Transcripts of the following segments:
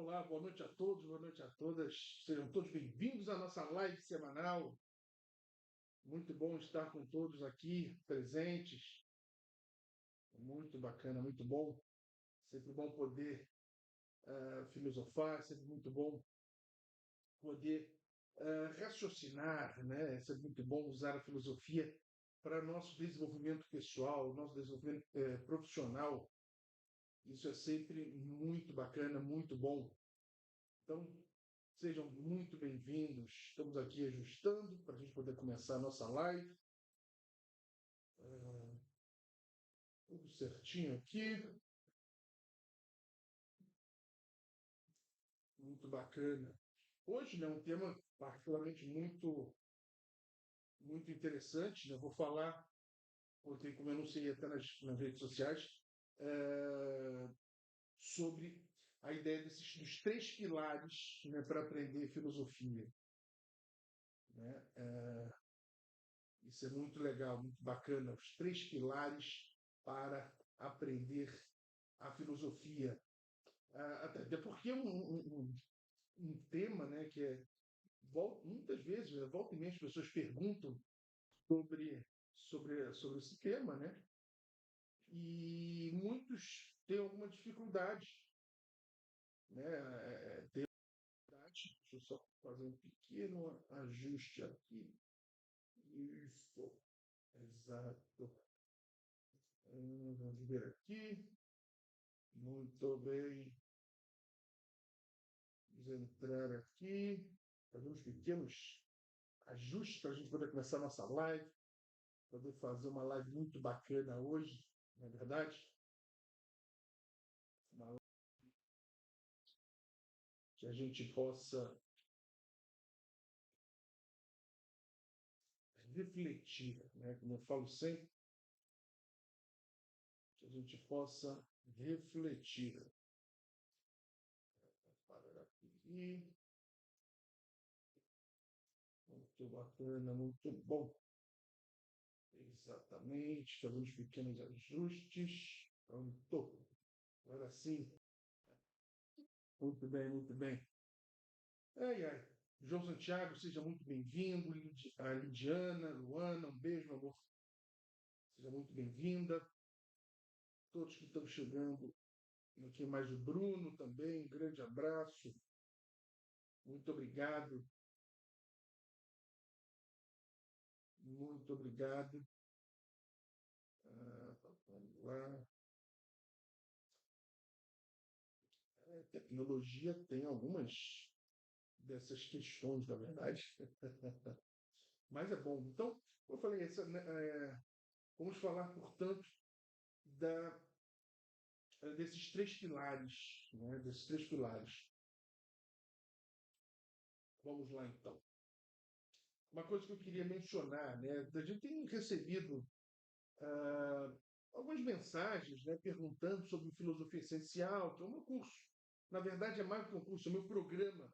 Olá, boa noite a todos, boa noite a todas. Sejam todos bem-vindos à nossa live semanal. Muito bom estar com todos aqui presentes. Muito bacana, muito bom. Sempre bom poder filosofar, sempre muito bom poder raciocinar, né? É sempre muito bom usar a filosofia para nosso desenvolvimento pessoal, nosso desenvolvimento profissional. Isso é sempre muito bacana, muito bom. Então, sejam muito bem-vindos. Estamos aqui ajustando para a gente poder começar a nossa live. Ah, tudo certinho aqui. Muito bacana. Hoje, né, um tema particularmente muito interessante. Né? Vou falar, ontem, como eu não sei até nas redes sociais, sobre a ideia dos três pilares, né, para aprender filosofia. Né? Isso é muito legal, muito bacana. Os três pilares para aprender a filosofia. Até porque é um tema, né, que muitas vezes, né, volta e meia, as pessoas perguntam sobre esse tema, né? E muitos têm alguma dificuldade, né? Deixa eu só fazer um pequeno ajuste aqui. Isso, exato. Vamos ver aqui. Muito bem. Vamos entrar aqui. Fazer uns pequenos ajustes para a gente poder começar a nossa live. Poder fazer uma live muito bacana hoje, não é verdade? Uma live que a gente possa refletir, né? Como eu falo sempre, que a gente possa refletir. Parar aqui. Muito bacana, muito bom. Exatamente, fazemos pequenos ajustes. Pronto. Agora sim. Muito bem, muito bem. Ai, ai. João Santiago, seja muito bem-vindo. A Lidiana, Luana, um beijo, meu amor. Seja muito bem-vinda. Todos que estão chegando. Aqui mais o Bruno também. Um grande abraço. Muito obrigado. Muito obrigado. Vamos lá. A tecnologia tem algumas dessas questões, na verdade. Mas é bom. Então, como eu falei, vamos falar, portanto, da, desses três pilares. Né? Desses três pilares. Vamos lá, então. Uma coisa que eu queria mencionar, né? A gente tem recebido ah, algumas mensagens, né, perguntando sobre filosofia essencial, que é o meu curso. Na verdade, é mais do que um curso, é o meu programa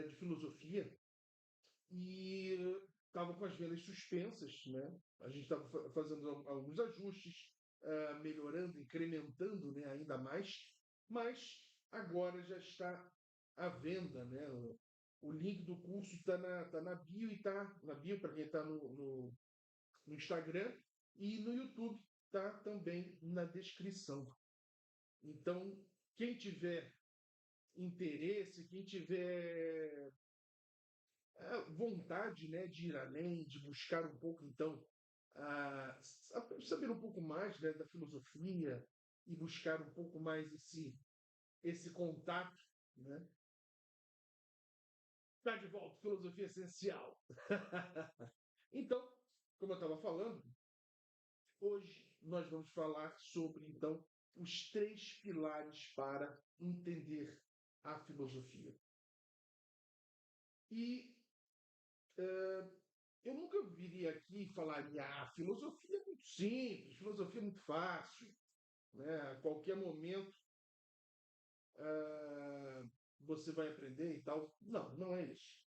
de filosofia. E estava com as vendas suspensas, né? A gente estava fazendo alguns ajustes, melhorando, incrementando, né, ainda mais, mas agora já está à venda, né? O link do curso está na bio e está na bio para quem está no Instagram e no YouTube está também na descrição. Então, quem tiver interesse, quem tiver vontade, né, de ir além, de buscar um pouco, então, saber um pouco mais, né, da filosofia e buscar um pouco mais esse contato, né? Está de volta, filosofia essencial. Então, como eu estava falando, hoje nós vamos falar sobre, então, os três pilares para entender a filosofia. E eu nunca viria aqui e falaria, filosofia é muito simples, filosofia é muito fácil, né? A qualquer momento ah, você vai aprender e tal. Não, não é isso.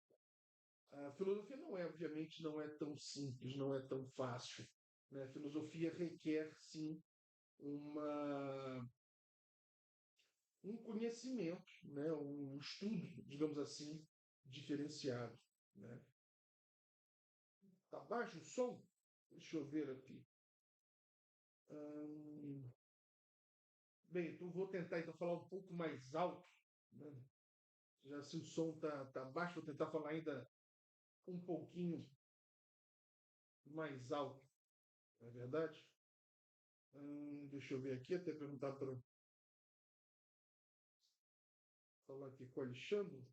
A filosofia não é, obviamente, não é tão simples, não é tão fácil. Né? A filosofia requer, sim, uma, um conhecimento, né? Um estudo, digamos assim, diferenciado, né? Tá baixo o som? Deixa eu ver aqui. Hum, bem, então vou tentar então falar um pouco mais alto, né? Já se o som tá baixo, vou tentar falar ainda um pouquinho mais alto, não é verdade? Deixa eu ver aqui, até perguntar para falar aqui com o Alexandre,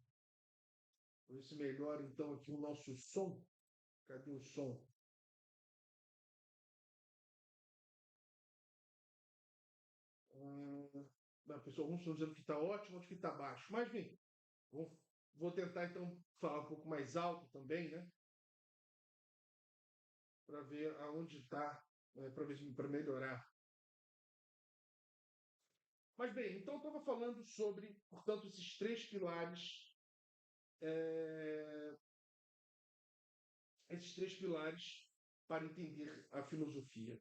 ver se melhora então aqui o nosso som. Cadê o som? Pessoal, alguns estão dizendo que está ótimo, outros que está baixo. Mas, bem, vou, vou tentar então falar um pouco mais alto também, né? Para ver aonde está, para melhorar. Mas, bem, então eu estava falando sobre, portanto, esses três pilares, é, esses três pilares para entender a filosofia.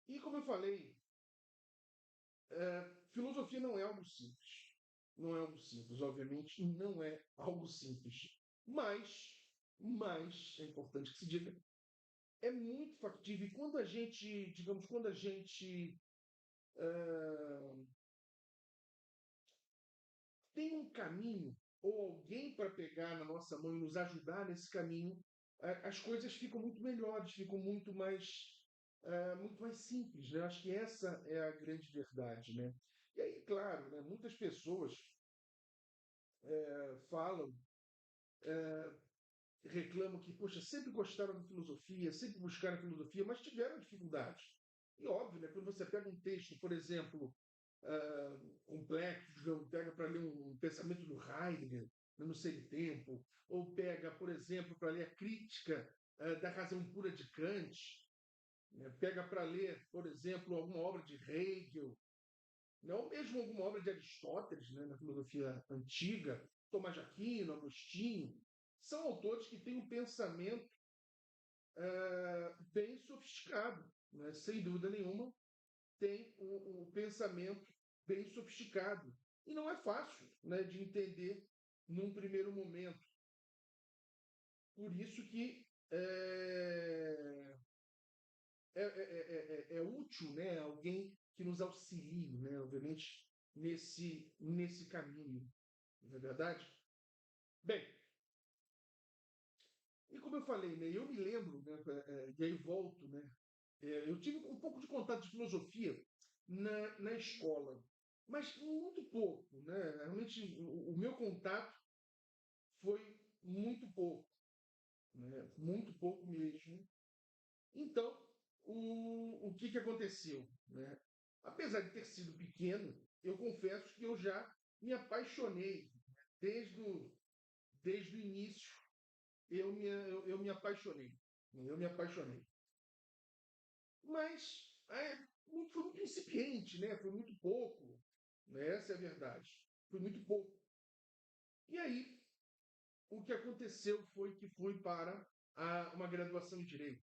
E como eu falei, filosofia não é algo simples. Não é algo simples, obviamente, não é algo simples. Mas, mas, é importante que se diga, é muito factível. E quando a gente, digamos, quando a gente tem um caminho ou alguém para pegar na nossa mão e nos ajudar nesse caminho, as coisas ficam muito melhores, ficam muito mais simples, né? Acho que essa é a grande verdade, né? E aí, claro, né, muitas pessoas falam, reclamam que, poxa, sempre gostaram de filosofia, sempre buscaram filosofia, mas tiveram dificuldades. E óbvio, né, quando você pega um texto, por exemplo, complexo, pega para ler um pensamento do Heidegger, né, no Ser e Tempo, ou pega, por exemplo, para ler a crítica da razão pura de Kant, né, pega para ler, por exemplo, alguma obra de Hegel, né, ou mesmo alguma obra de Aristóteles, né, na filosofia antiga, Tomás de Aquino, Agostinho, são autores que têm um pensamento bem sofisticado, né, sem dúvida nenhuma, tem um pensamento bem sofisticado. E não é fácil, né, de entender num primeiro momento. Por isso que é útil, né, alguém que nos auxilie, né, obviamente, nesse caminho. Não é verdade? Bem, e como eu falei, né, eu me lembro, né, e aí volto, né, eu tive um pouco de contato de filosofia na escola, mas muito pouco, né? Realmente, o meu contato foi muito pouco, né? Muito pouco mesmo. Então, o que aconteceu, né? Apesar de ter sido pequeno, eu confesso que eu já me apaixonei, né? Desde o início, eu me apaixonei. Eu me apaixonei. Mas foi muito incipiente, né? Foi muito pouco. Né? Essa é a verdade. Foi muito pouco. E aí, o que aconteceu foi que fui para uma graduação em Direito.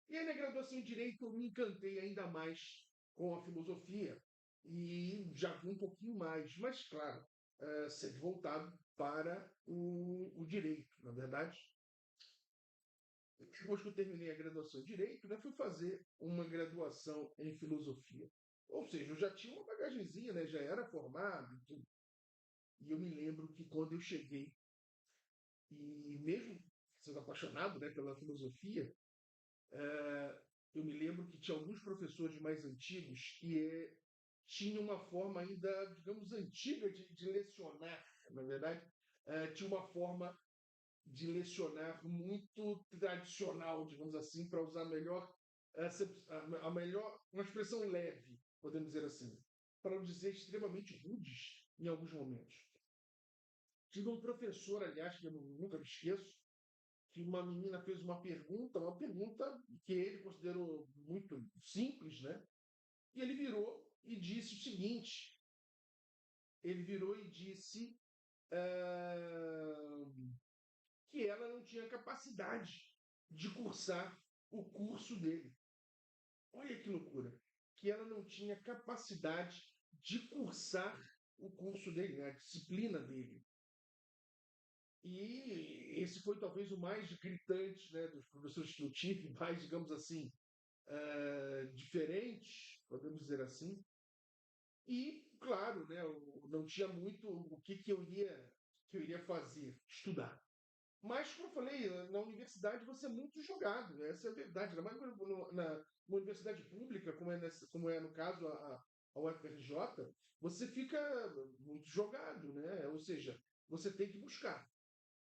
E aí, na graduação em Direito, eu me encantei ainda mais com a filosofia e já vi um pouquinho mais, mas, claro, sempre voltado para o direito, na verdade. Depois que eu terminei a graduação em Direito, né, fui fazer uma graduação em Filosofia. Ou seja, eu já tinha uma bagagenzinha, né, já era formado. E eu me lembro que quando eu cheguei, e mesmo sendo apaixonado, né, pela filosofia, eu me lembro que tinha alguns professores mais antigos que tinham uma forma ainda, digamos, antiga de lecionar, na verdade. Tinha uma forma de lecionar muito tradicional, digamos assim, para usar a melhor, uma expressão leve, podemos dizer assim, para não dizer extremamente rudes em alguns momentos. Tive um professor, aliás, que eu nunca me esqueço, que uma menina fez uma pergunta que ele considerou muito simples, né? E ele virou e disse o seguinte: ele virou e disse ah, que ela não tinha capacidade de cursar o curso dele. Olha que loucura! Que ela não tinha capacidade de cursar o curso dele, né, a disciplina dele. E esse foi talvez o mais gritante, né, dos professores que eu tive, mais, digamos assim, diferente, podemos dizer assim. E, claro, né, eu não tinha muito o que eu iria fazer, estudar. Mas, como eu falei, na universidade você é muito jogado, né? Essa é a verdade. Ainda mais numa universidade pública, como é no caso a UFRJ, você fica muito jogado, né? Ou seja, você tem que buscar.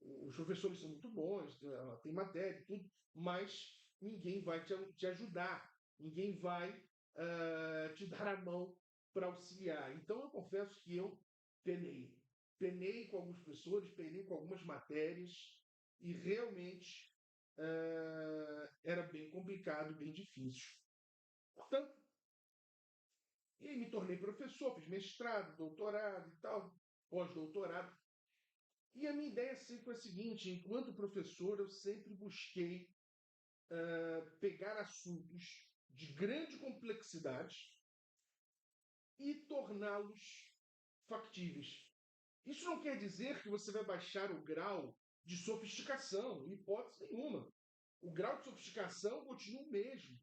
Os professores são muito bons, tem matéria e tudo, mas ninguém vai te ajudar, ninguém vai te dar a mão para auxiliar. Então, eu confesso que eu penei. Penei com alguns professores, penei com algumas matérias, e realmente era bem complicado, bem difícil. Portanto, e aí me tornei professor, fiz mestrado, doutorado e tal, pós-doutorado. E a minha ideia sempre foi a seguinte: enquanto professor, eu sempre busquei pegar assuntos de grande complexidade e torná-los factíveis. Isso não quer dizer que você vai baixar o grau de sofisticação, em hipótese nenhuma. O grau de sofisticação continua o mesmo,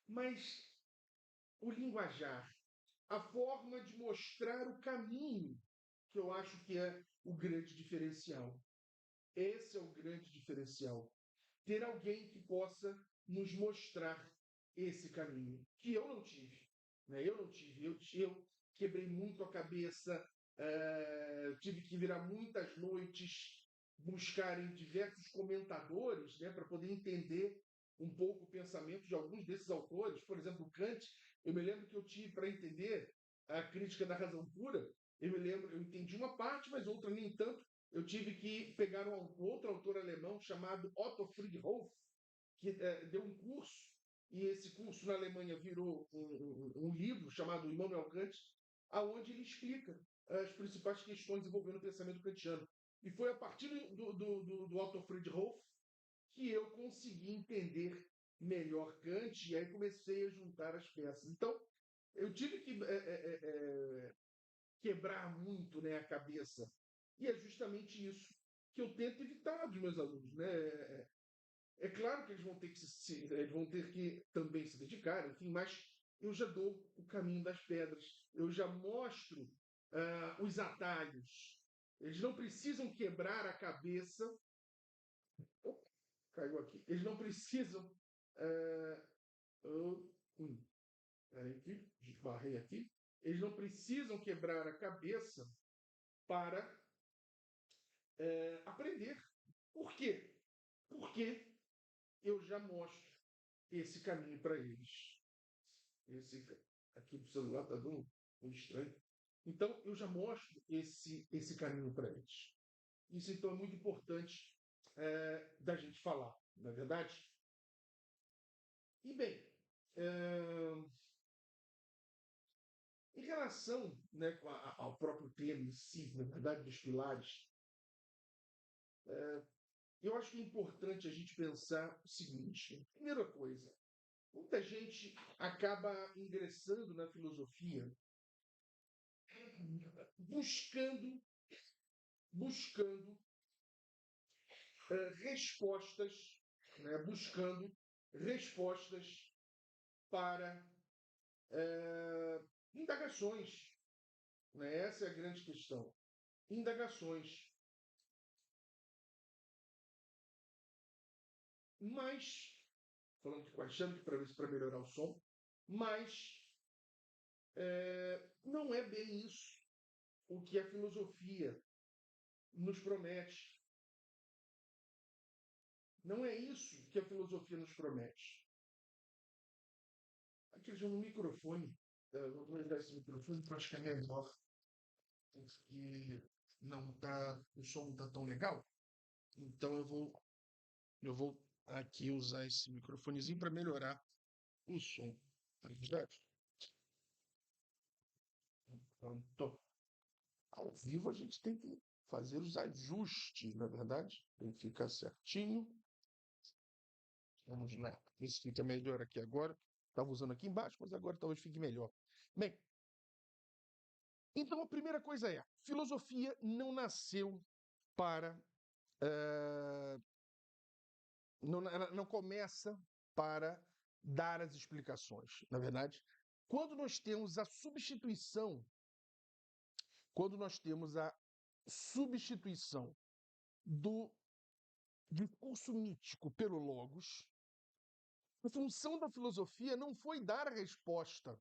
mas o linguajar, a forma de mostrar o caminho, que eu acho que é o grande diferencial. Esse é o grande diferencial. Ter alguém que possa nos mostrar esse caminho, que eu não tive. Né? Eu não tive. Eu quebrei muito a cabeça, tive que virar muitas noites, buscar em diversos comentadores, né, para poder entender um pouco o pensamento de alguns desses autores. Por exemplo, Kant, eu me lembro que eu tive para entender a crítica da razão pura. Eu entendi uma parte, mas outra nem tanto. Eu tive que pegar um outro autor alemão chamado Otto Friedhof, que deu um curso, e esse curso na Alemanha virou um livro chamado Immanuel Kant, aonde ele explica as principais questões envolvendo o pensamento kantiano. E foi a partir do Otto Friedhof que eu consegui entender melhor Kant, e aí comecei a juntar as peças. Então, eu tive que quebrar muito, né, a cabeça. E é justamente isso que eu tento evitar dos meus alunos. Né? É claro que eles vão ter que também se dedicar, enfim, mas eu já dou o caminho das pedras, eu já mostro os atalhos. Eles não precisam quebrar a cabeça. Opa, caiu aqui. Eles não precisam. Peraí, aqui, esbarrei aqui. Eles não precisam quebrar a cabeça para aprender. Por quê? Porque eu já mostro esse caminho para eles. Esse aqui do celular está dando um estranho. Então, eu já mostro esse caminho para eles. Isso, então, é muito importante da gente falar, não é verdade? E, bem, em relação, né, ao próprio tema em si, na verdade, dos pilares, eu acho que é importante a gente pensar o seguinte: primeira coisa, muita gente acaba ingressando na filosofia buscando respostas, né, buscando respostas para indagações. Né? Essa é a grande questão. Indagações. Mas, falando que achando que para melhorar o som, mas não é bem isso o que a filosofia nos promete. Não é isso que a filosofia nos promete. Aqui eles um microfone. Vou aproveitar esse microfone que eu acho que é melhor. Porque o som não está tão legal. Então eu vou aqui usar esse microfonezinho para melhorar o som. Tá verdade? Pronto. Ao vivo a gente tem que fazer os ajustes, na verdade. Tem que ficar certinho. Vamos lá. Esse fica melhor aqui agora. Estava usando aqui embaixo, mas agora talvez fique melhor. Bem, Então, a primeira coisa é: filosofia não nasceu para. Ela não começa para dar as explicações. Na verdade, quando nós temos a substituição, quando nós temos a substituição do discurso mítico pelo logos, a função da filosofia não foi dar a resposta.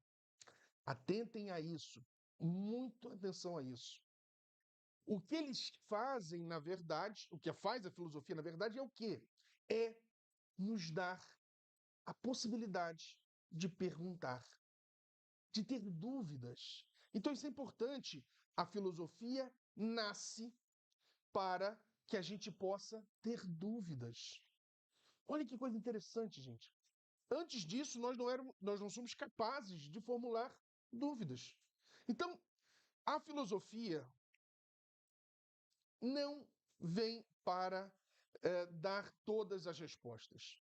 Atentem a isso, muito atenção a isso. O que eles fazem, na verdade, o que faz a filosofia, na verdade, é o quê? É nos dar a possibilidade de perguntar, de ter dúvidas. Então, isso é importante. A filosofia nasce para que a gente possa ter dúvidas. Olha que coisa interessante, gente. Antes disso, nós não somos capazes de formular dúvidas. Então, a filosofia não vem para dar todas as respostas.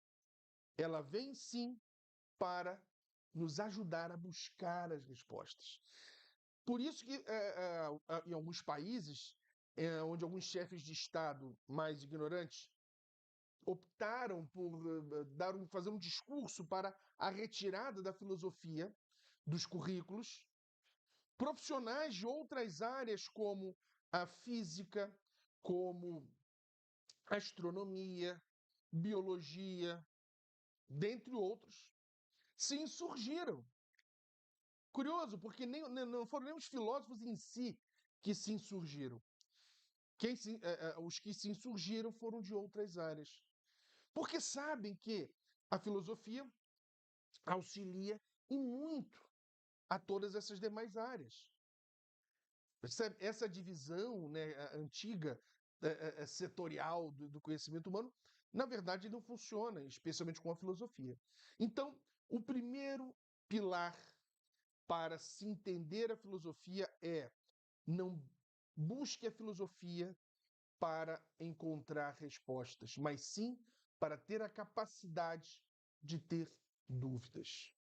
Ela vem sim para nos ajudar a buscar as respostas. Por isso que em alguns países, onde alguns chefes de Estado mais ignorantes optaram por fazer um discurso para a retirada da filosofia dos currículos, profissionais de outras áreas como a física, como astronomia, biologia, dentre outros, se insurgiram. Curioso, porque não foram nem os filósofos em si que se insurgiram. Os que se insurgiram foram de outras áreas. Porque sabem que a filosofia auxilia e muito a todas essas demais áreas. Percebe? Essa divisão, né, antiga, setorial do conhecimento humano, na verdade não funciona, especialmente com a filosofia. Então, o primeiro pilar para se entender a filosofia é: não busque a filosofia para encontrar respostas, mas sim para ter a capacidade de ter dúvidas.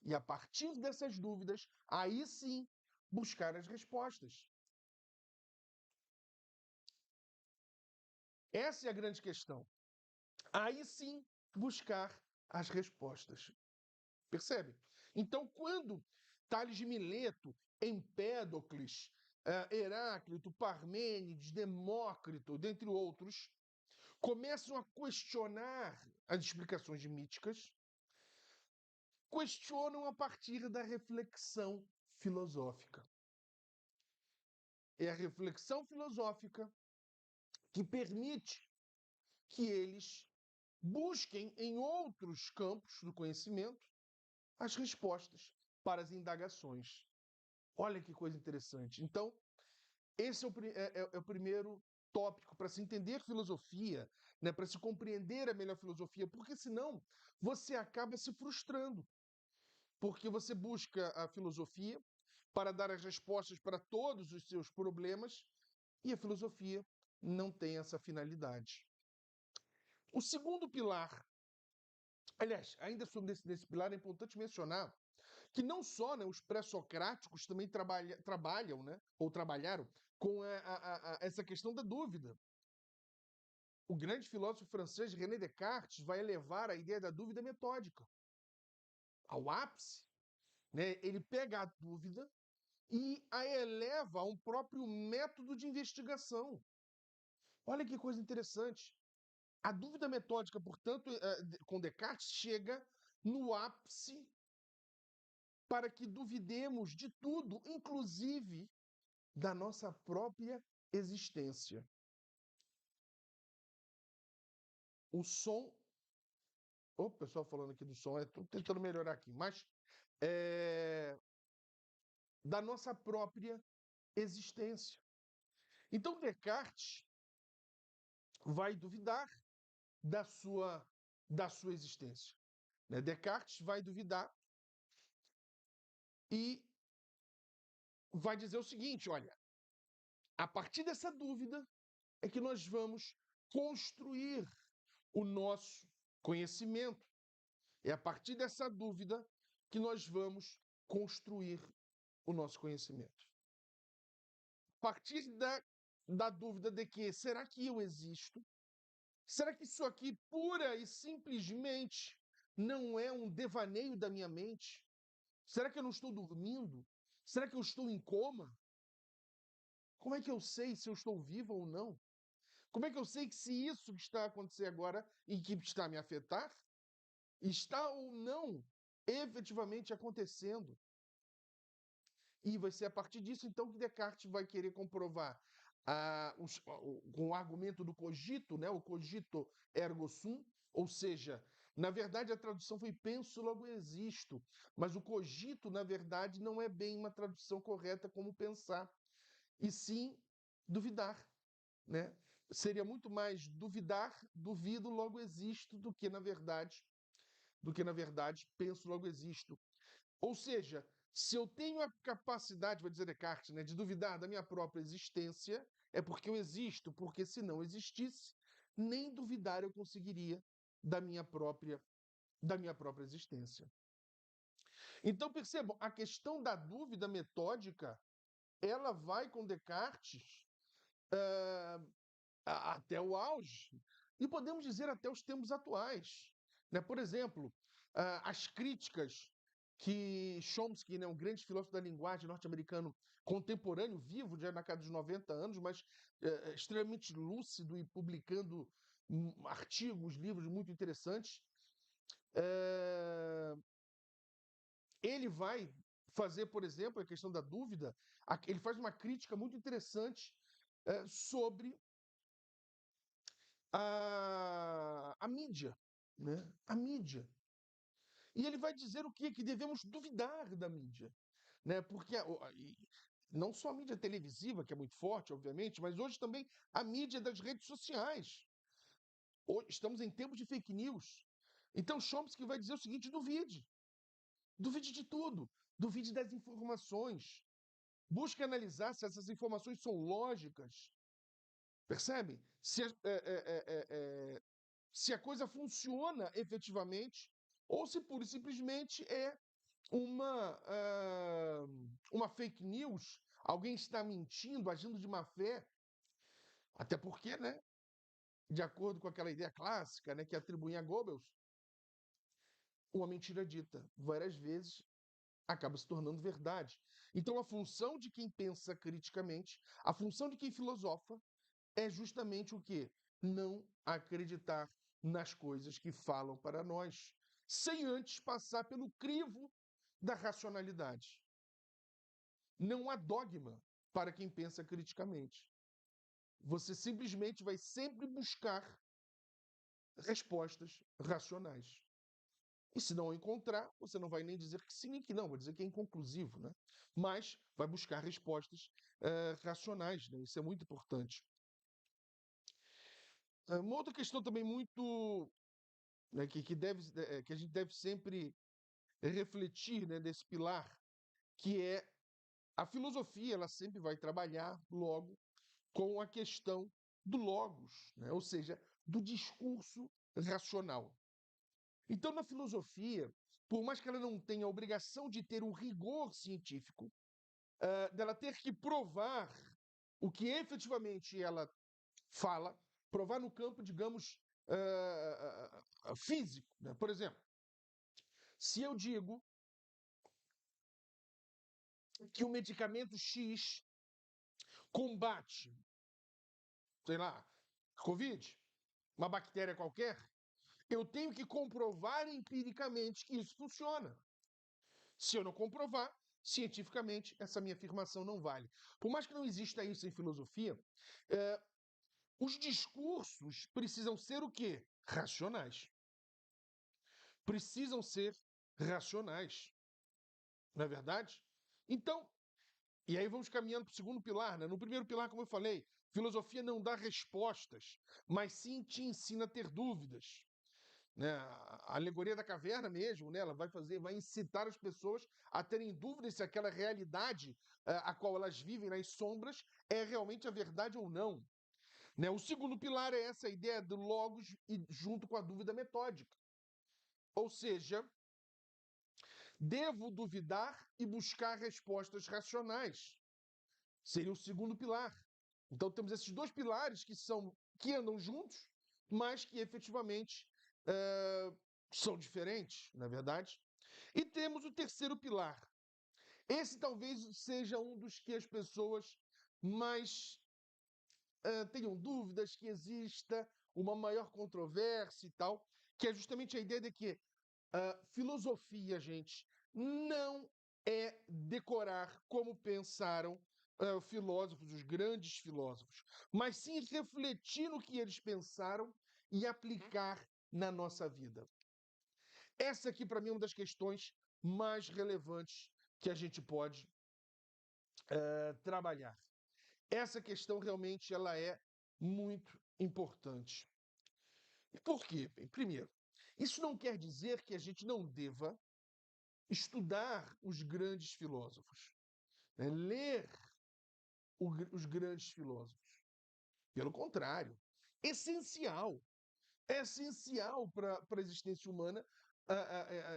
E a partir dessas dúvidas, aí sim buscar as respostas. Essa é a grande questão. Aí sim buscar as respostas. Percebe? Então, quando Tales de Mileto, Empédocles, Heráclito, Parmênides, Demócrito, dentre outros, começam a questionar as explicações míticas, questionam a partir da reflexão filosófica. É a reflexão filosófica que permite que eles busquem em outros campos do conhecimento as respostas para as indagações. Olha que coisa interessante. Então, esse é o primeiro tópico para se entender filosofia, né, para se compreender a melhor filosofia, porque senão você acaba se frustrando, porque você busca a filosofia para dar as respostas para todos os seus problemas e a filosofia não tem essa finalidade. O segundo pilar, aliás, ainda sobre esse pilar, é importante mencionar que não só, né, os pré-socráticos também trabalham, né, ou trabalharam com essa questão da dúvida. O grande filósofo francês René Descartes vai elevar a ideia da dúvida metódica ao ápice. Né? Ele pega a dúvida e a eleva a um próprio método de investigação. Olha que coisa interessante. A dúvida metódica, portanto, com Descartes, chega no ápice para que duvidemos de tudo, inclusive da nossa própria existência. O som. O pessoal falando aqui do som, estou tentando melhorar aqui, mas da nossa própria existência. Então, Descartes vai duvidar da sua existência. Né? Descartes vai duvidar e vai dizer o seguinte: olha, a partir dessa dúvida é que nós vamos construir o nosso conhecimento. É a partir dessa dúvida que nós vamos construir o nosso conhecimento. partir da dúvida de que será que eu existo? Será que isso aqui pura e simplesmente não é um devaneio da minha mente? Será que eu não estou dormindo? Será que eu estou em coma? Como é que eu sei se eu estou vivo ou não? Como é que eu sei que se isso que está a acontecer agora e que está a me afetar, está ou não efetivamente acontecendo? E vai ser a partir disso, então, que Descartes vai querer comprovar com o argumento do cogito, né? O cogito ergo sum, ou seja, na verdade a tradução foi penso, logo existo, mas o cogito, na verdade, não é bem uma tradução correta como pensar, e sim duvidar, né? Seria muito mais duvidar, duvido, logo existo, do que na verdade penso, logo existo. Ou seja, se eu tenho a capacidade, vai dizer Descartes, né, de duvidar da minha própria existência, é porque eu existo, porque se não existisse, nem duvidar eu conseguiria da minha própria, da minha própria existência. Então, percebam, a questão da dúvida metódica, ela vai com Descartes ah, até o auge, e podemos dizer até os tempos atuais. Né? Por exemplo, as críticas que Chomsky, né, um grande filósofo da linguagem norte-americano contemporâneo, vivo já na casa dos 90 anos, mas extremamente lúcido e publicando artigos, livros muito interessantes, ele vai fazer, por exemplo, a questão da dúvida, ele faz uma crítica muito interessante sobre a mídia, né? A mídia. E ele vai dizer o quê? Que devemos duvidar da mídia, né? Porque não só a mídia televisiva, que é muito forte, obviamente, mas hoje também a mídia das redes sociais. Hoje, estamos em tempos de fake news. Então Chomsky vai dizer o seguinte: duvide. Duvide de tudo. Duvide das informações. Busque analisar se essas informações são lógicas. Percebe? Se a coisa funciona efetivamente, ou se pura e simplesmente é uma fake news, alguém está mentindo, agindo de má fé, até porque, né, de acordo com aquela ideia clássica, né, que atribuem a Goebbels, uma mentira dita várias vezes acaba se tornando verdade. Então, a função de quem pensa criticamente, a função de quem filosofa, é justamente o quê? Não acreditar nas coisas que falam para nós, sem antes passar pelo crivo da racionalidade. Não há dogma para quem pensa criticamente. Você simplesmente vai sempre buscar respostas racionais. E se não encontrar, você não vai nem dizer que sim e que não, vai dizer que é inconclusivo, né? Mas vai buscar respostas racionais, né? Isso é muito importante. Uma outra questão também muito, né, que a gente deve sempre refletir, né, desse pilar, que é a filosofia, ela sempre vai trabalhar logo com a questão do logos, né, ou seja, do discurso racional. Então, na filosofia, por mais que ela não tenha a obrigação de ter um rigor científico, dela ter que provar o que efetivamente ela fala, provar no campo, digamos, físico. Né? Por exemplo, se eu digo que o medicamento X combate, sei lá, Covid, uma bactéria qualquer, eu tenho que comprovar empiricamente que isso funciona. Se eu não comprovar, cientificamente, essa minha afirmação não vale. Por mais que não exista isso em filosofia, os discursos precisam ser o quê? Racionais. Precisam ser racionais. Não é verdade? Então, e aí vamos caminhando para o segundo pilar, né? No primeiro pilar, como eu falei, filosofia não dá respostas, mas sim te ensina a ter dúvidas. Né? A alegoria da caverna mesmo, né? Ela vai incitar as pessoas a terem dúvidas se aquela realidade a qual elas vivem nas sombras é realmente a verdade ou não. Né? O segundo pilar é essa ideia do logos e junto com a dúvida metódica. Ou seja, devo duvidar e buscar respostas racionais. Seria o segundo pilar. Então temos esses dois pilares que andam juntos, mas que efetivamente são diferentes, na é verdade. E temos o terceiro pilar. Esse talvez seja um dos que as pessoas mais tenham dúvidas, que exista uma maior controvérsia e tal, que é justamente a ideia de que filosofia, gente, não é decorar como pensaram filósofos, os grandes filósofos, mas sim refletir no que eles pensaram e aplicar na nossa vida. Essa aqui, para mim, é uma das questões mais relevantes que a gente pode trabalhar. Essa questão realmente ela é muito importante. E por quê? Bem, primeiro, isso não quer dizer que a gente não deva estudar os grandes filósofos, né? Ler os grandes filósofos. Pelo contrário, essencial. É essencial para a existência humana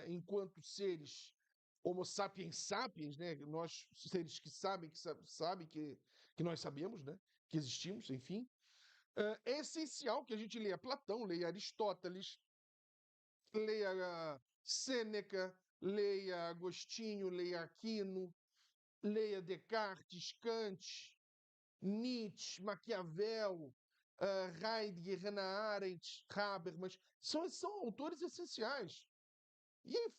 enquanto seres Homo sapiens sapiens, né? Nós seres que sabem que nós sabemos, né? Que existimos, enfim. É essencial que a gente leia Platão, leia Aristóteles, leia Sêneca, leia Agostinho, leia Aquino, leia Descartes, Kant, Nietzsche, Maquiavel, Heidegger, Hannah Arendt, Habermas, são autores essenciais. E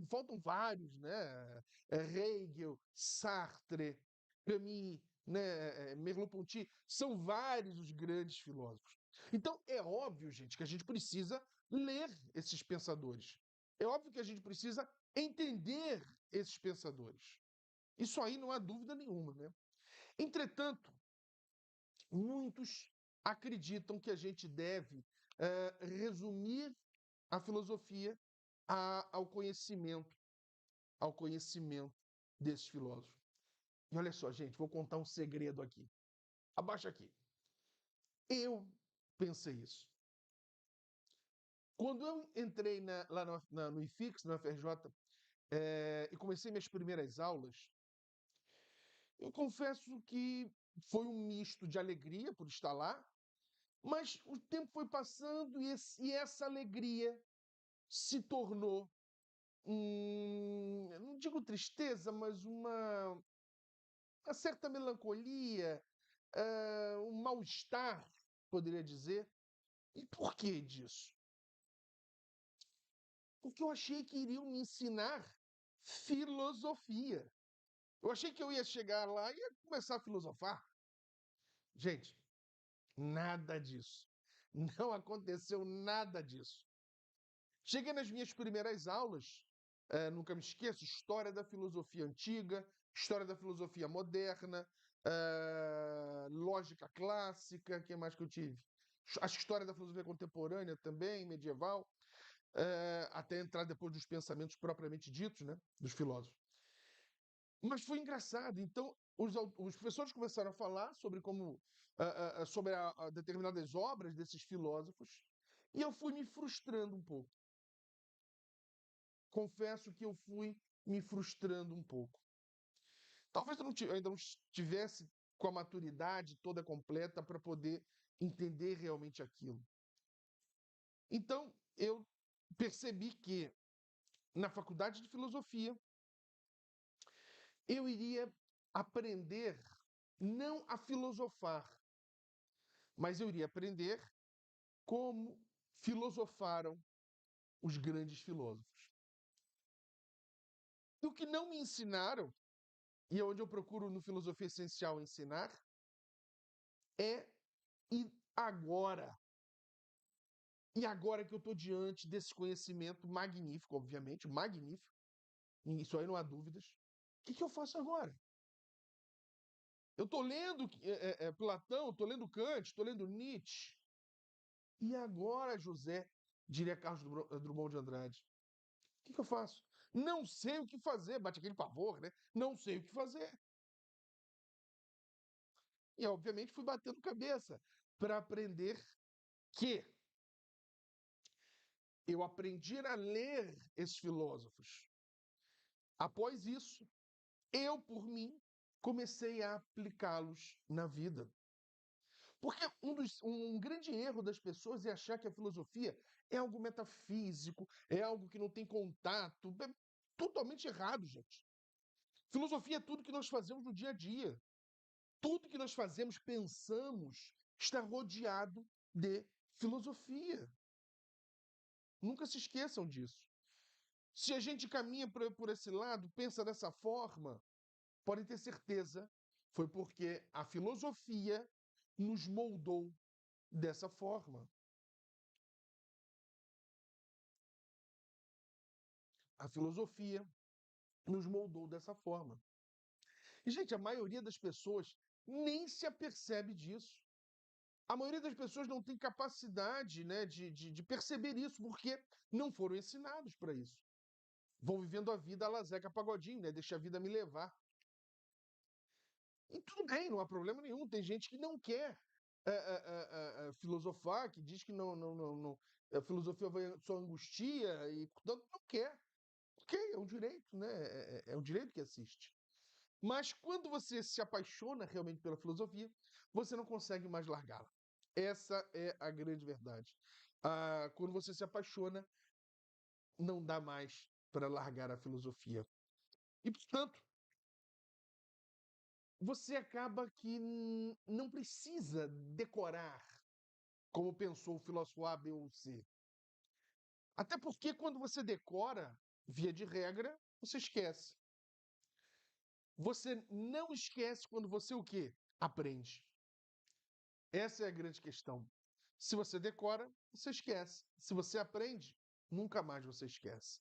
faltam vários, né? Hegel, Sartre, Camus, né? Merleau-Ponty, são vários os grandes filósofos. Então, é óbvio, gente, que a gente precisa ler esses pensadores. É óbvio que a gente precisa entender esses pensadores. Isso aí não há dúvida nenhuma, né? Entretanto, muitos acreditam que a gente deve resumir a filosofia ao conhecimento desses filósofos. E olha só, gente, vou contar um segredo aqui. Abaixa aqui. Eu pensei isso. Quando eu entrei lá no IFIX, no FRJ, e comecei minhas primeiras aulas, eu confesso que foi um misto de alegria por estar lá, mas o tempo foi passando e essa alegria se tornou, não digo tristeza, mas uma certa melancolia, um mal-estar, poderia dizer. E por que disso? Porque eu achei que iriam me ensinar filosofia. Eu achei que eu ia chegar lá e ia começar a filosofar. Gente, nada disso. Não aconteceu nada disso. Cheguei nas minhas primeiras aulas, nunca me esqueço, história da filosofia antiga, história da filosofia moderna, lógica clássica, que mais que eu tive? A história da filosofia contemporânea também, medieval, até entrar depois dos pensamentos propriamente ditos, né, dos filósofos. Mas foi engraçado. Então, os professores começaram a falar sobre sobre determinadas obras desses filósofos, e eu fui me frustrando um pouco. Confesso que eu fui me frustrando um pouco. Talvez eu ainda não estivesse com a maturidade toda completa para poder entender realmente aquilo. Então, eu percebi que na faculdade de filosofia eu iria aprender não a filosofar, mas eu iria aprender como filosofaram os grandes filósofos. E o que não me ensinaram, e é onde eu procuro no Filosofia Essencial ensinar, é e agora. E agora que eu estou diante desse conhecimento magnífico, obviamente, magnífico, isso aí não há dúvidas, o que eu faço agora? Eu estou lendo Platão, estou lendo Kant, estou lendo Nietzsche. E agora, José, diria Carlos Drummond de Andrade, o que eu faço? Não sei o que fazer, bate aquele pavor, né? Não sei o que fazer. E, obviamente, fui batendo cabeça para aprender que eu aprendi a ler esses filósofos. Após isso, eu, por mim, comecei a aplicá-los na vida. Porque um grande erro das pessoas é achar que a filosofia é algo metafísico, é algo que não tem contato. É totalmente errado, gente. Filosofia é tudo que nós fazemos no dia a dia. Tudo que nós fazemos, pensamos, está rodeado de filosofia. Nunca se esqueçam disso. Se a gente caminha por esse lado, pensa dessa forma, podem ter certeza, foi porque a filosofia nos moldou dessa forma. A filosofia nos moldou dessa forma. E, gente, a maioria das pessoas nem se apercebe disso. A maioria das pessoas não tem capacidade, né, de perceber isso, porque não foram ensinados para isso. Vão vivendo a vida a la Zeca Pagodinho, né? Deixa a vida me levar. E tudo bem, não há problema nenhum. Tem gente que não quer filosofar, que diz que não, a filosofia vai só angustia e, portanto, não quer. Ok, é um direito, né? É um direito que assiste. Mas quando você se apaixona realmente pela filosofia, você não consegue mais largá-la. Essa é a grande verdade. Quando você se apaixona, não dá mais para largar a filosofia. E, portanto, você acaba que não precisa decorar como pensou o filósofo A, B ou C. Até porque quando você decora, via de regra, você esquece. Você não esquece quando você o quê? Aprende. Essa é a grande questão. Se você decora, você esquece. Se você aprende, nunca mais você esquece.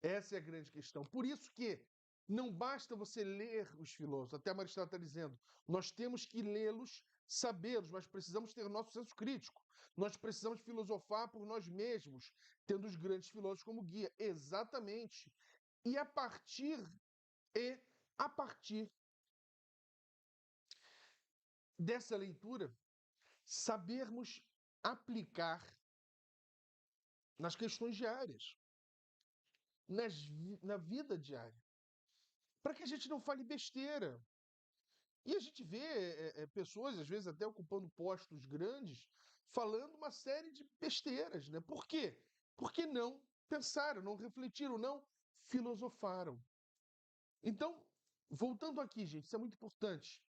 Essa é a grande questão. Por isso que não basta você ler os filósofos. Até Aristóteles está dizendo, nós temos que lê-los, sabê-los, mas precisamos ter o nosso senso crítico. Nós precisamos filosofar por nós mesmos, tendo os grandes filósofos como guia. Exatamente. E e a partir dessa leitura, sabermos aplicar nas questões diárias, na vida diária, para que a gente não fale besteira. E a gente vê pessoas, às vezes até ocupando postos grandes, falando uma série de besteiras, né? Por quê? Porque não pensaram, não refletiram, não filosofaram. Então, voltando aqui, gente, isso é muito importante.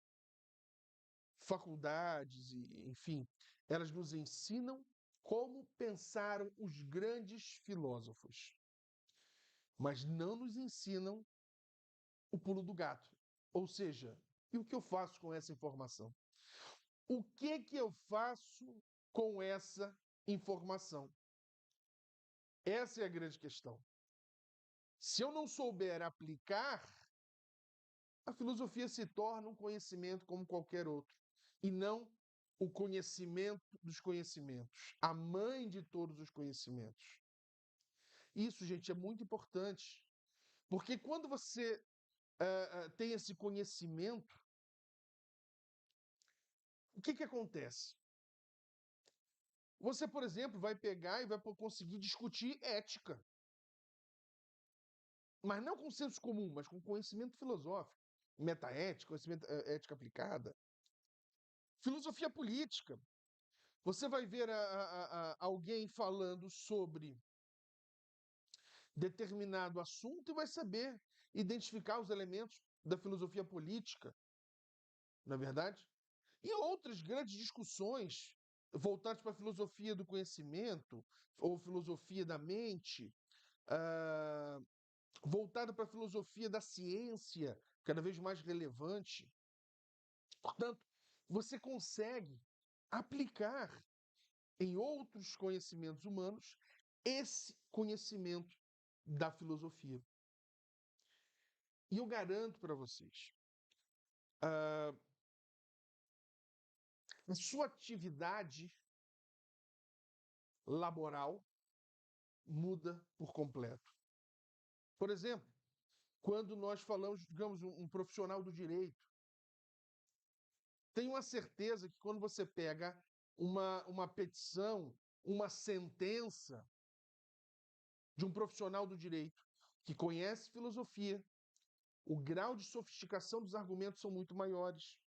Faculdades, enfim, elas nos ensinam como pensaram os grandes filósofos, mas não nos ensinam o pulo do gato. Ou seja, e o que eu faço com essa informação? O que eu faço com essa informação? Essa é a grande questão. Se eu não souber aplicar, a filosofia se torna um conhecimento como qualquer outro, e não o conhecimento dos conhecimentos, a mãe de todos os conhecimentos. Isso, gente, é muito importante, porque quando você tem esse conhecimento, o que acontece? Você, por exemplo, vai pegar e vai conseguir discutir ética. Mas não com senso comum, mas com conhecimento filosófico. Metaética, conhecimento, ética aplicada. Filosofia política. Você vai ver alguém falando sobre determinado assunto e vai saber identificar os elementos da filosofia política, não é verdade? E outras grandes discussões voltadas para a filosofia do conhecimento ou filosofia da mente, ah, voltada para a filosofia da ciência, cada vez mais relevante. Portanto, você consegue aplicar em outros conhecimentos humanos esse conhecimento da filosofia. E eu garanto para vocês, a sua atividade laboral muda por completo. Por exemplo, quando nós falamos, digamos, um profissional do direito, tenho a certeza que quando você pega uma petição, uma sentença de um profissional do direito que conhece filosofia, O grau de sofisticação dos argumentos são muito maiores.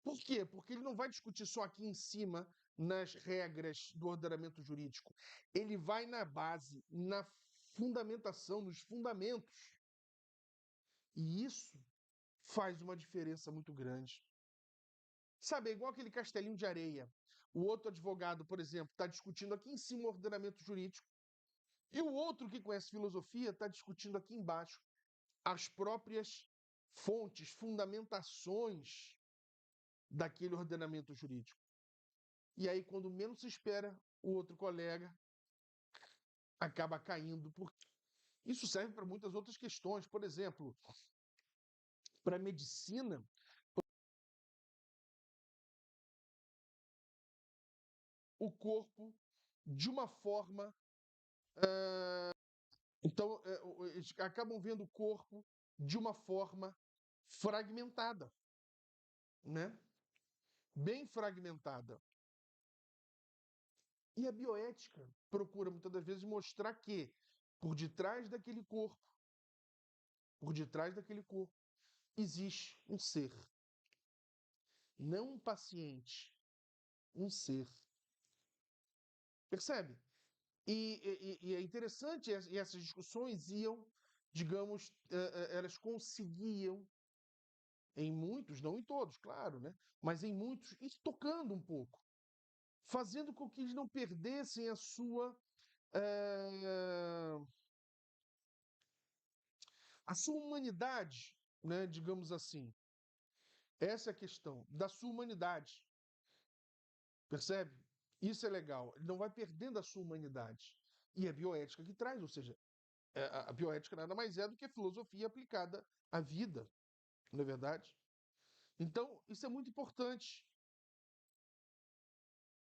Por quê? Porque ele não vai discutir só aqui em cima nas regras do ordenamento jurídico. Ele vai na base, na fundamentação, nos fundamentos. E isso faz uma diferença muito grande. Sabe, é igual aquele castelinho de areia. O outro advogado, por exemplo, está discutindo aqui em cima o ordenamento jurídico, e o outro que conhece filosofia está discutindo aqui embaixo as próprias fontes, fundamentações daquele ordenamento jurídico. E aí, quando menos se espera, o outro colega acaba caindo. Isso serve para muitas outras questões. Por exemplo, para a medicina, o corpo de uma forma. Então, eles acabam vendo o corpo de uma forma fragmentada, né? Bem fragmentada. E a bioética procura muitas das vezes mostrar que por detrás daquele corpo, existe um ser, não um paciente, um ser. Percebe? E é interessante, e essas discussões iam, digamos, elas conseguiam, em muitos, não em todos, claro, né? Mas em muitos, ir tocando um pouco, fazendo com que eles não perdessem eh, a sua humanidade, né? Digamos assim. Essa é a questão, da sua humanidade. Percebe? Isso é legal. Ele não vai perdendo a sua humanidade. E é bioética que traz, ou seja, a bioética nada mais é do que filosofia aplicada à vida, não é verdade? Então, isso é muito importante.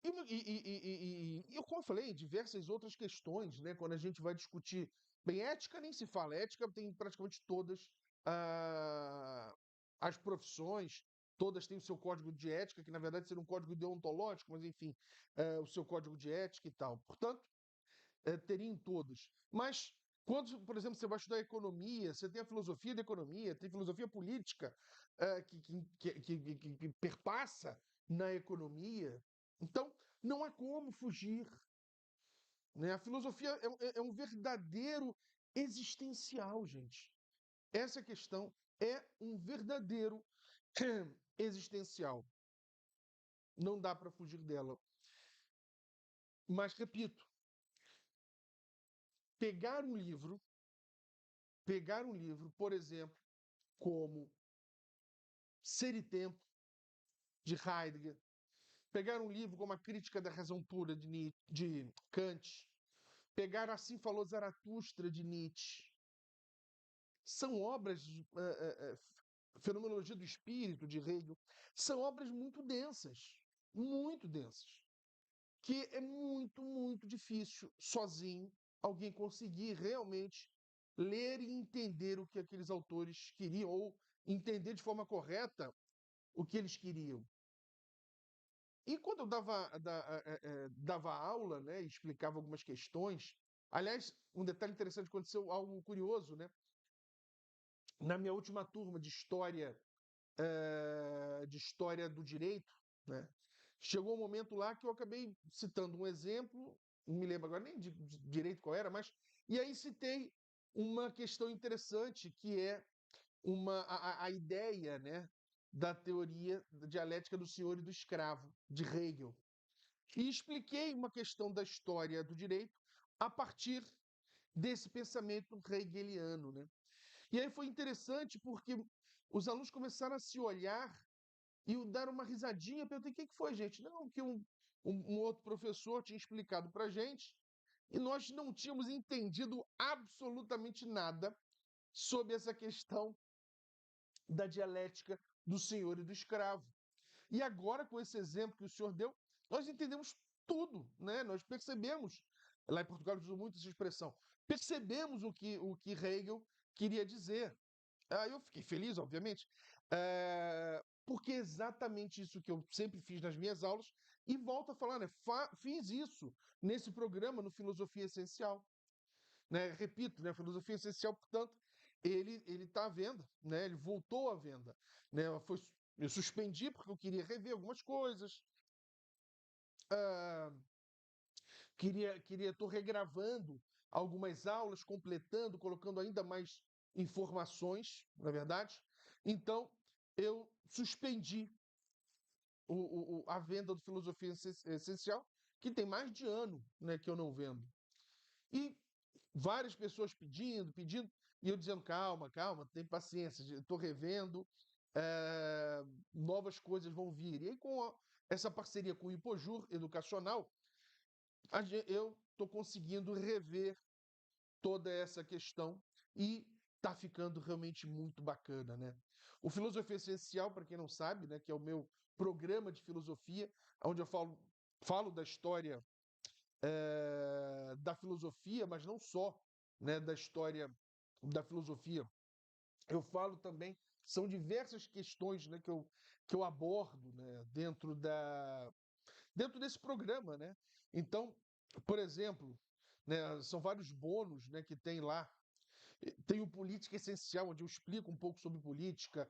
Como eu falei, diversas outras questões, né? Quando a gente vai discutir. Bem, ética nem se fala, ética tem praticamente todas ah, as profissões, todas têm o seu código de ética, que na verdade seria um código deontológico, mas enfim, o seu código de ética e tal. Portanto, teria em todas. Mas quando, por exemplo, você vai estudar economia, você tem a filosofia da economia, tem filosofia política que perpassa na economia. Então, não há como fugir. Né? A filosofia é um verdadeiro existencial, gente. Essa é a questão. É um verdadeiro existencial. Não dá para fugir dela. Mas, repito, pegar um livro, por exemplo, como Ser e Tempo, de Heidegger, pegar um livro como A Crítica da Razão Pura, de Kant, pegar Assim Falou Zaratustra, de Nietzsche, são obras, Fenomenologia do Espírito, de Hegel, são obras muito densas, que é muito, muito difícil, sozinho, alguém conseguir realmente ler e entender o que aqueles autores queriam, ou entender de forma correta o que eles queriam. E quando eu dava aula, né, e explicava algumas questões, aliás, um detalhe interessante, aconteceu algo curioso, né? Na minha última turma de história do direito, né? Chegou um momento lá que eu acabei citando um exemplo, não me lembro agora nem de direito qual era, mas e aí citei uma questão interessante que é a ideia, né, da teoria da dialética do senhor e do escravo, de Hegel. E expliquei uma questão da história do direito a partir desse pensamento hegeliano, né? E aí foi interessante porque os alunos começaram a se olhar e dar uma risadinha. Eu perguntei: o que foi, gente? Não, que um outro professor tinha explicado para gente e nós não tínhamos entendido absolutamente nada sobre essa questão da dialética do senhor e do escravo. E agora, com esse exemplo que o senhor deu, nós entendemos tudo, né? Nós percebemos, lá em Portugal usam muito essa expressão, percebemos o que Hegel queria dizer. Aí eu fiquei feliz, obviamente, porque é exatamente isso que eu sempre fiz nas minhas aulas, e volto a falar, né? Fiz isso nesse programa no Filosofia Essencial. Né? Repito, né? Filosofia Essencial, portanto, ele está à venda, né? Ele voltou à venda, né? Eu suspendi porque eu queria rever algumas coisas, ah, estou regravando algumas aulas, completando, colocando ainda mais informações, na verdade. Então, eu suspendi a venda do Filosofia Essencial, que tem mais de ano, né, que eu não vendo. E várias pessoas pedindo, e eu dizendo, calma, calma, tem paciência, estou revendo, eh, novas coisas vão vir. E aí, essa parceria com o Impojur Educacional, eu estou conseguindo rever toda essa questão e está ficando realmente muito bacana, né? O Filosofia Essencial, para quem não sabe, né, que é o meu programa de filosofia, onde eu falo da história da filosofia, mas não só, né, da história da filosofia. Eu falo também, são diversas questões, né, que eu abordo, né, dentro desse programa, né? Então, por exemplo, né, são vários bônus, né, que tem lá. Tem o Política Essencial, onde eu explico um pouco sobre política.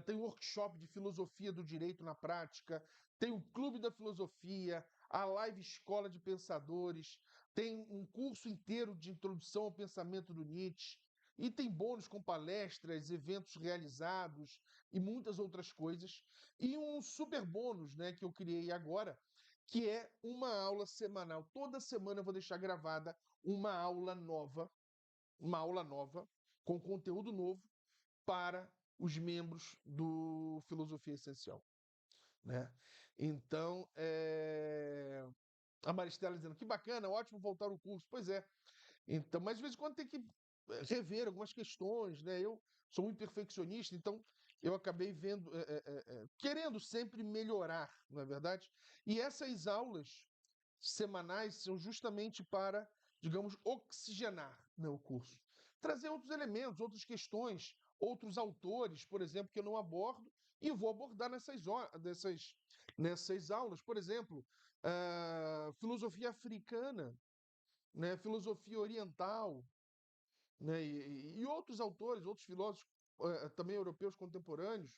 Tem o workshop de filosofia do direito na prática. Tem o Clube da Filosofia, a Live Escola de Pensadores. Tem um curso inteiro de introdução ao pensamento do Nietzsche. E tem bônus com palestras, eventos realizados e muitas outras coisas. E um super bônus, né, que eu criei agora, que é uma aula semanal. Toda semana eu vou deixar gravada uma aula nova, com conteúdo novo para os membros do Filosofia Essencial, né? Então, a Maristela dizendo que bacana, ótimo voltar ao curso. Pois é. Então, mas de vez em quando tem que rever algumas questões, né? Eu sou muito perfeccionista, então eu acabei vendo, querendo sempre melhorar, não é verdade? E essas aulas semanais são justamente para, digamos, oxigenar, né, o curso. Trazer outros elementos, outras questões, outros autores, por exemplo, que eu não abordo e vou abordar nessas aulas. Por exemplo, filosofia africana, né, filosofia oriental, né, e outros autores, outros filósofos também europeus contemporâneos.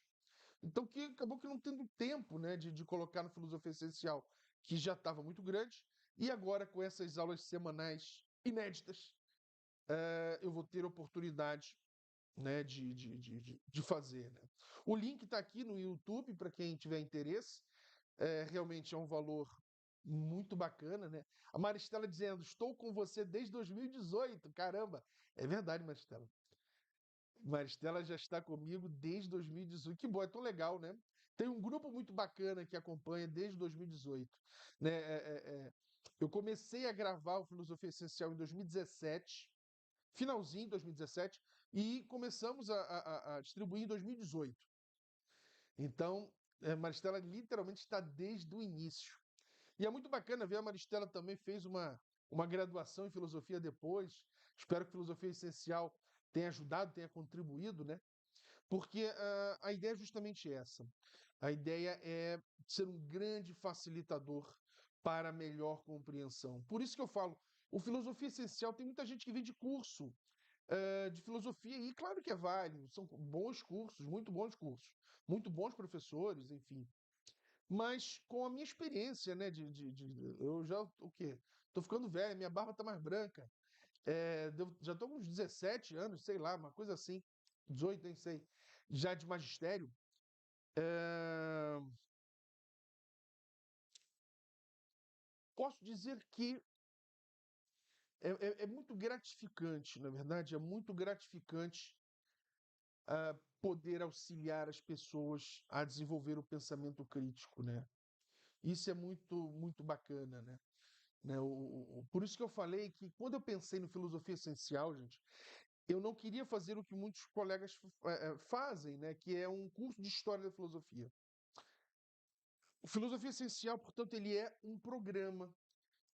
Então, que acabou que não tendo tempo, né, de colocar no Filosofia Essencial, que já estava muito grande, e agora com essas aulas semanais inéditas, eu vou ter oportunidade, né, de fazer. Né? O link está aqui no YouTube para quem tiver interesse. Realmente é um valor muito bacana, né? A Maristela dizendo: estou com você desde 2018. Caramba! É verdade, Maristela. Maristela já está comigo desde 2018. Que bom, é tão legal, né? Tem um grupo muito bacana que acompanha desde 2018. Né? Eu comecei a gravar o Filosofia Essencial em 2017, finalzinho de 2017, e começamos a distribuir em 2018. Então, Maristela literalmente está desde o início. E é muito bacana ver a Maristela também fez uma graduação em filosofia depois. Espero que Filosofia Essencial tenha ajudado, tenha contribuído, né? Porque a ideia é justamente essa. A ideia é ser um grande facilitador para a melhor compreensão. Por isso que eu falo, o Filosofia Essencial tem muita gente que vem de curso de filosofia, e claro que é válido, são bons cursos, muito bons professores, enfim. Mas com a minha experiência, né, eu já, o quê? Tô ficando velho, minha barba tá mais branca, já tô com uns 17 anos, sei lá, uma coisa assim, 18, nem sei, já de magistério. É, Posso dizer que é muito gratificante, na verdade, é muito gratificante poder auxiliar as pessoas a desenvolver o pensamento crítico, né? Isso é muito, muito bacana, né? Por isso que eu falei que quando eu pensei no Filosofia Essencial, gente, eu não queria fazer o que muitos colegas fazem, né? Que é um curso de História da Filosofia. O Filosofia Essencial, portanto, ele é um programa.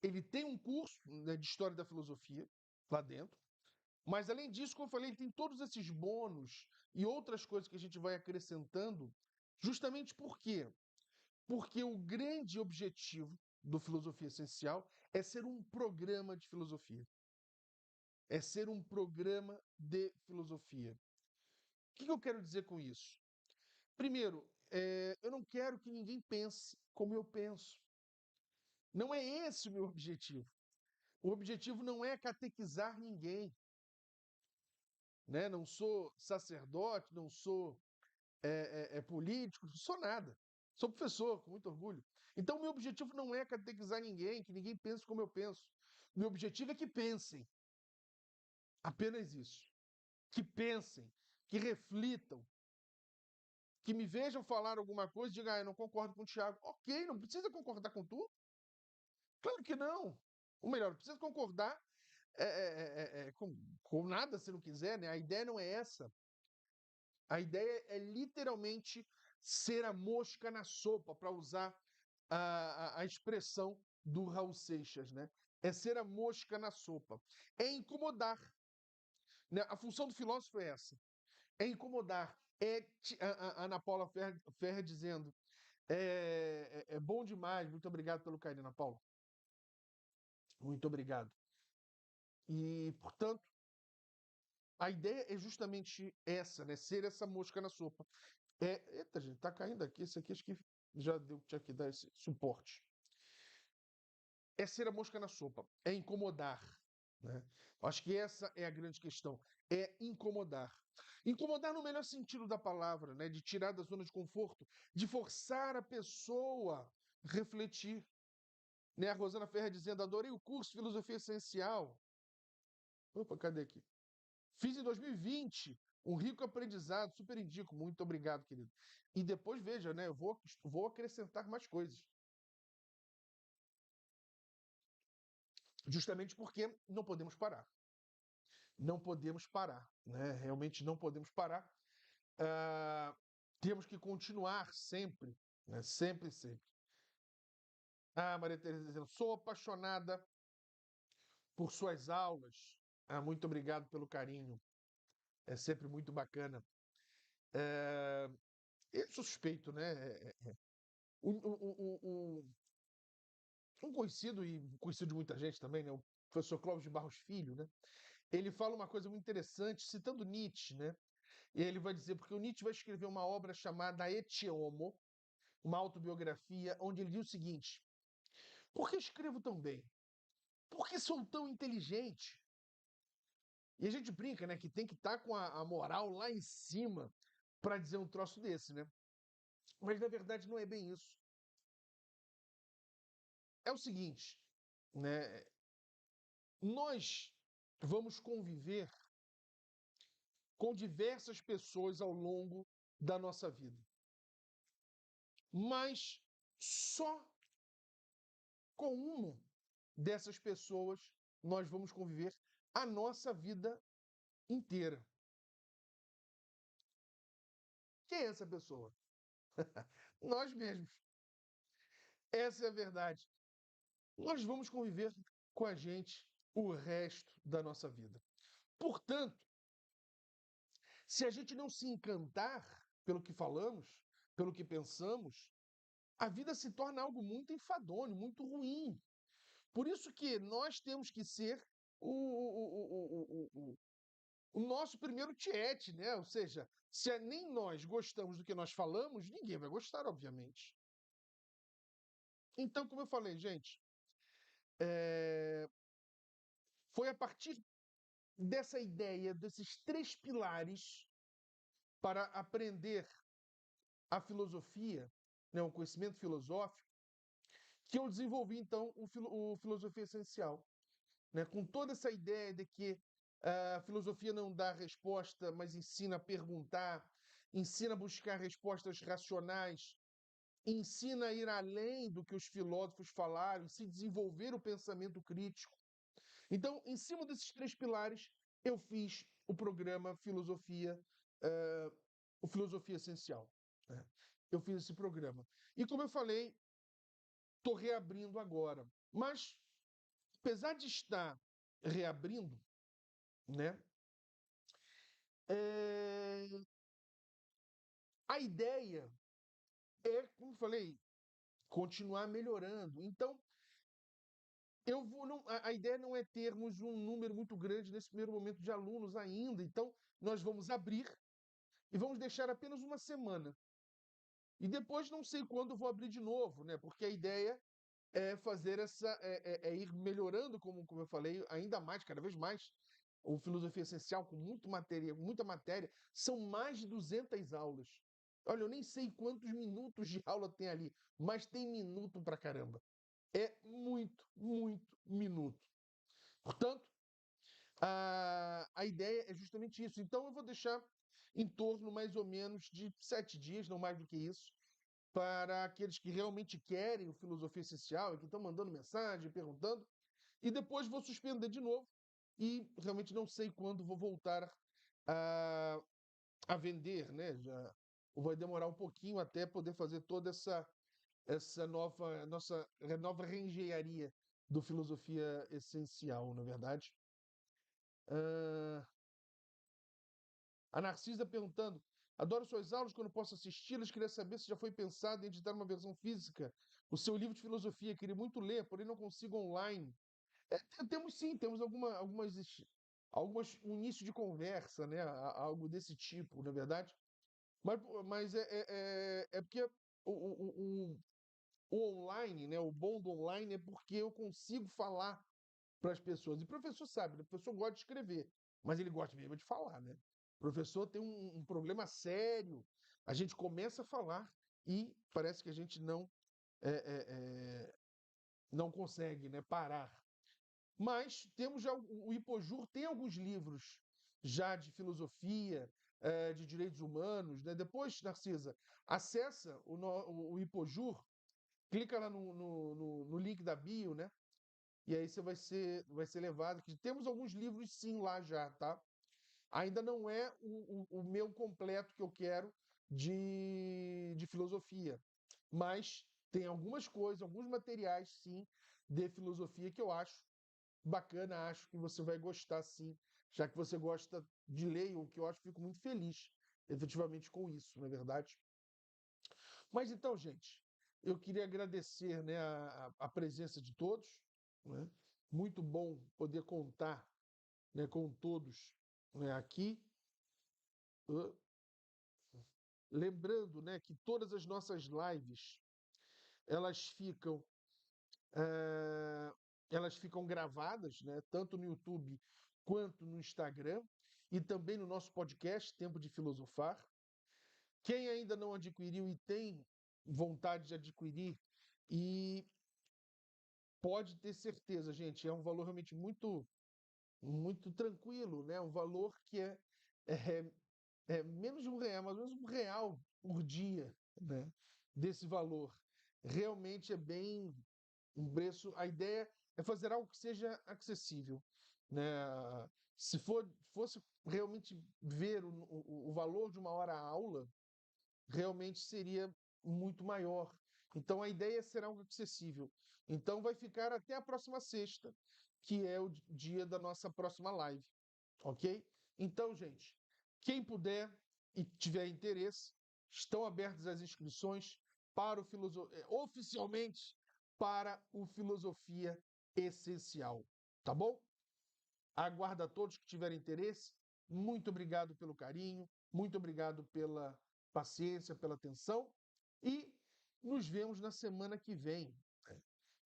Ele tem um curso, né, de História da Filosofia lá dentro, mas além disso, como eu falei, ele tem todos esses bônus e outras coisas que a gente vai acrescentando, justamente por quê? Porque o grande objetivo do Filosofia Essencial é ser um programa de filosofia. É ser um programa de filosofia. que eu quero dizer com isso? Primeiro, eu não quero que ninguém pense como eu penso. Não é esse o meu objetivo. O objetivo não é catequizar ninguém, né? Não sou sacerdote, não sou político, não sou nada. Sou professor, com muito orgulho. Então, meu objetivo não é catequizar ninguém, que ninguém pense como eu penso. Meu objetivo é que pensem. Apenas isso. Que pensem, que reflitam, que me vejam falar alguma coisa e digam, eu não concordo com o Tiago. Ok, não precisa concordar com tudo. Claro que não. Ou melhor, não precisa concordar com nada se não quiser, né? A ideia não é essa. A ideia é literalmente ser a mosca na sopa, para usar a expressão do Raul Seixas, né? É ser a mosca na sopa. É incomodar. Né? A função do filósofo é essa. É incomodar. A Ana Paula Ferrer dizendo é bom demais. Muito obrigado pelo carinho, Ana Paula. Muito obrigado. E, portanto, a ideia é justamente essa, né? Ser essa mosca na sopa. Eita, gente, tá caindo aqui. Esse aqui acho que já deu, tinha que dar esse suporte. É ser a mosca na sopa, é incomodar. Né? Acho que essa é a grande questão, é incomodar. Incomodar no melhor sentido da palavra, né? De tirar da zona de conforto, de forçar a pessoa a refletir. Né? A Rosana Ferreira dizendo, adorei o curso Filosofia Essencial. Opa, cadê aqui? Fiz em 2020, um rico aprendizado, super indico. Muito obrigado, querido. E depois, veja, né? Eu vou acrescentar mais coisas. Justamente porque não podemos parar. Não podemos parar, né? Realmente não podemos parar. Temos que continuar sempre, né? Sempre, sempre. Ah, Maria Tereza dizendo, sou apaixonada por suas aulas. Ah, muito obrigado pelo carinho. É sempre muito bacana. Eu sou suspeito, né? Um conhecido, e conhecido de muita gente também, né? O professor Clóvis de Barros Filho, né? Ele fala uma coisa muito interessante, citando Nietzsche, né? E ele vai dizer, porque o Nietzsche vai escrever uma obra chamada Ecce Homo, uma autobiografia, onde ele diz o seguinte: por que escrevo tão bem? Por que sou tão inteligente? E a gente brinca, né, que tem que estar com a moral lá em cima para dizer um troço desse, né? Mas na verdade não é bem isso. É o seguinte, né? Nós vamos conviver com diversas pessoas ao longo da nossa vida. Mas só com uma dessas pessoas nós vamos conviver a nossa vida inteira. Quem é essa pessoa? Nós mesmos. Essa é a verdade. Nós vamos conviver com a gente o resto da nossa vida. Portanto, se a gente não se encantar pelo que falamos, pelo que pensamos, a vida se torna algo muito enfadonho, muito ruim. Por isso que nós temos que ser o nosso primeiro tiete, né? Ou seja, se nem nós gostamos do que nós falamos, ninguém vai gostar, obviamente. Então, como eu falei, gente, foi a partir dessa ideia, desses três pilares para aprender a filosofia, né, o conhecimento filosófico, que eu desenvolvi, então, o Filosofia Essencial. Né, com toda essa ideia de que a filosofia não dá resposta, mas ensina a perguntar, ensina a buscar respostas racionais, ensina a ir além do que os filósofos falaram, se desenvolver o pensamento crítico. Então, em cima desses três pilares, eu fiz o programa o Filosofia Essencial. Né? Eu fiz esse programa. E como eu falei, estou reabrindo agora. Mas, apesar de estar reabrindo, né? A ideia é, como eu falei, continuar melhorando. Então, eu vou. Não, a ideia não é termos um número muito grande nesse primeiro momento de alunos ainda. Então, nós vamos abrir. e vamos deixar apenas uma semana. E depois não sei quando vou abrir de novo, né? Porque a ideia é fazer é ir melhorando, como eu falei, ainda mais, cada vez mais, o Filosofia Essencial, com muita matéria. São mais de 200 aulas. Olha, eu nem sei quantos minutos de aula tem ali, mas tem minuto pra caramba. É muito, muito minuto. Portanto, a ideia é justamente isso. Então, eu vou deixar em torno mais ou menos de 7 dias, não mais do que isso, para aqueles que realmente querem o Filosofia Essencial e que estão mandando mensagem, perguntando, e depois vou suspender de novo e realmente não sei quando vou voltar a, a vender, né? Já vai demorar um pouquinho até poder fazer toda essa nova reengenharia do Filosofia Essencial, na verdade. Ah, a Narcisa perguntando: adoro suas aulas, quando posso assisti-las, queria saber se já foi pensado em editar uma versão física. O seu livro de filosofia, queria muito ler, porém não consigo online. Temos sim, temos algumas um início de conversa, né? Algo desse tipo, na verdade. Mas é porque o online, né? O bom do online é porque eu consigo falar para as pessoas. E o professor sabe, né? O professor gosta de escrever, mas ele gosta mesmo de falar, né? O professor tem um problema sério. A gente começa a falar e parece que a gente é, é, é, não consegue, né, parar. Mas temos já o Ipojur tem alguns livros já de filosofia, de direitos humanos, né? Depois, Narcisa, acessa o Ipojur, clica lá no link da bio, né? E aí você vai ser levado. Temos alguns livros sim lá já, tá? Ainda não é o meu completo que eu quero de filosofia, mas tem algumas coisas, alguns materiais sim de filosofia que eu acho bacana, acho que você vai gostar sim, já que você gosta de ler, o que eu acho, fico muito feliz efetivamente com isso, não é verdade? Mas então, gente, eu queria agradecer, né, a presença de todos, né? Muito bom poder contar, né, com todos, né, aqui. Uh, Lembrando, né, que todas as nossas lives elas ficam eh, elas ficam gravadas, né, tanto no YouTube quanto no Instagram e também no nosso podcast Tempo de Filosofar. Quem ainda não adquiriu e tem vontade de adquirir, e pode ter certeza, gente, é um valor realmente muito, muito tranquilo, né? Um valor que é, é menos de R$ 1, mais ou menos R$ 1 por dia, né? Desse valor. Realmente é bem um preço. A ideia é fazer algo que seja acessível, né? Se fosse realmente ver o valor de uma hora aula, realmente seria muito maior. Então a ideia é ser algo acessível. Então vai ficar até a próxima sexta, que é o dia da nossa próxima live, ok? Então, gente, quem puder e tiver interesse, estão abertas as inscrições para oficialmente para o Filosofia Essencial, tá bom? Aguardo a todos que tiverem interesse. Muito obrigado pelo carinho, muito obrigado pela paciência, pela atenção e nos vemos na semana que vem.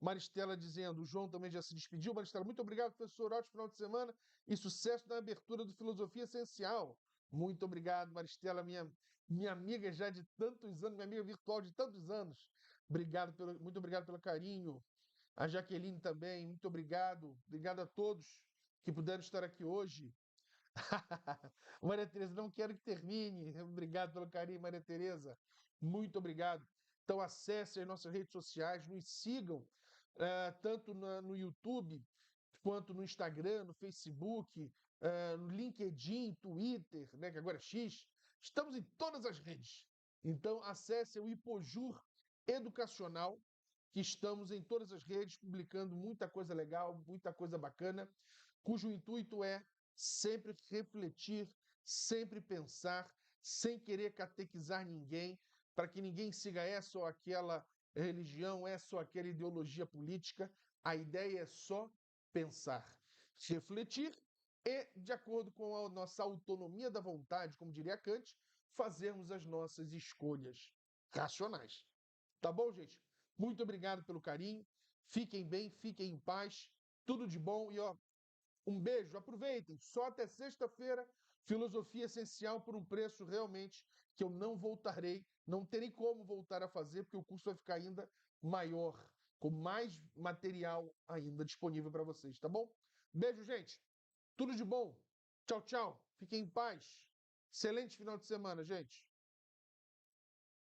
Maristela dizendo, o João também já se despediu. Maristela, muito obrigado, professor. Ótimo final de semana e sucesso na abertura do Filosofia Essencial. Muito obrigado, Maristela, minha amiga já de tantos anos, minha amiga virtual de tantos anos. Muito obrigado pelo carinho. A Jaqueline também, muito obrigado. Obrigado a todos que puderam estar aqui hoje. Maria Tereza, não quero que termine. Obrigado pelo carinho, Maria Tereza. Muito obrigado. Então, acessem as nossas redes sociais, nos sigam, tanto no YouTube, quanto no Instagram, no Facebook, no LinkedIn, Twitter, né, que agora é X. Estamos em todas as redes. Então, acessem o Ipojur Educacional, que estamos em todas as redes, publicando muita coisa legal, muita coisa bacana, cujo intuito é sempre refletir, sempre pensar, sem querer catequizar ninguém, para que ninguém siga essa ou aquela religião, essa ou aquela ideologia política. A ideia é só pensar, refletir e, de acordo com a nossa autonomia da vontade, como diria Kant, fazermos as nossas escolhas racionais. Tá bom, gente? Muito obrigado pelo carinho. Fiquem bem, fiquem em paz. Tudo de bom e ó, um beijo. Aproveitem. Só até sexta-feira, filosofia essencial por um preço realmente que eu não voltarei, não terei como voltar a fazer, porque o curso vai ficar ainda maior, com mais material ainda disponível para vocês, tá bom? Beijo, gente. Tudo de bom. Tchau, tchau. Fiquem em paz. Excelente final de semana, gente.